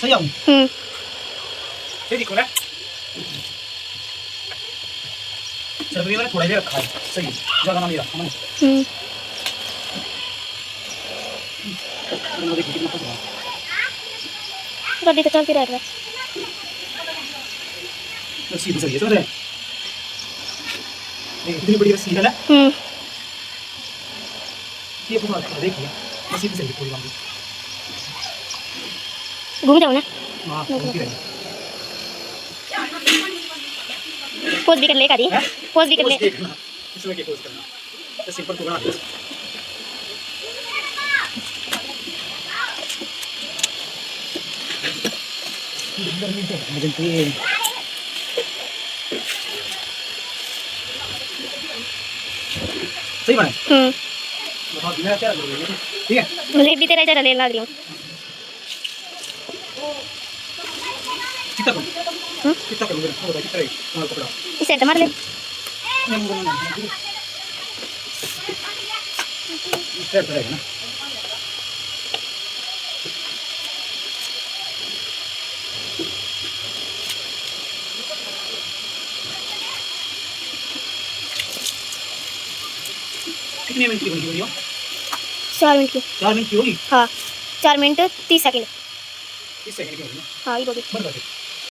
सही आऊं ये देखो ना चल भी मैंने थोड़ा ही रखा है सही ज्यादा ना नहीं रखा मैंने गाड़ी तो चलती रह रहा है सीधी सही है समझ रहे देखिए कितनी बड़ी रस्सी है ना ये पूरा देखिए सीधी सही पूरी लंबी घूम जाओ ना हां घूमती रहे पोज भी कर ले कादी पोज भी कर ले इसमें क्या पोज करना तो सिंपल तो बना दे सही बना बहुत मेरा क्या करोगे ठीक है ले भी तेरा जरा ले ला दियो कितना करोगे थोड़ा कितना है माल कपड़ा इसे तो मार ले स्टेप करेगा ना कितने मिनट की होगी वीडियो 4 मिनट की 4 मिनट की होगी हाँ 4 मिनट 30 सेकंड 30 सेकंड की होगी ना हाँ ये बोली बंद कर दे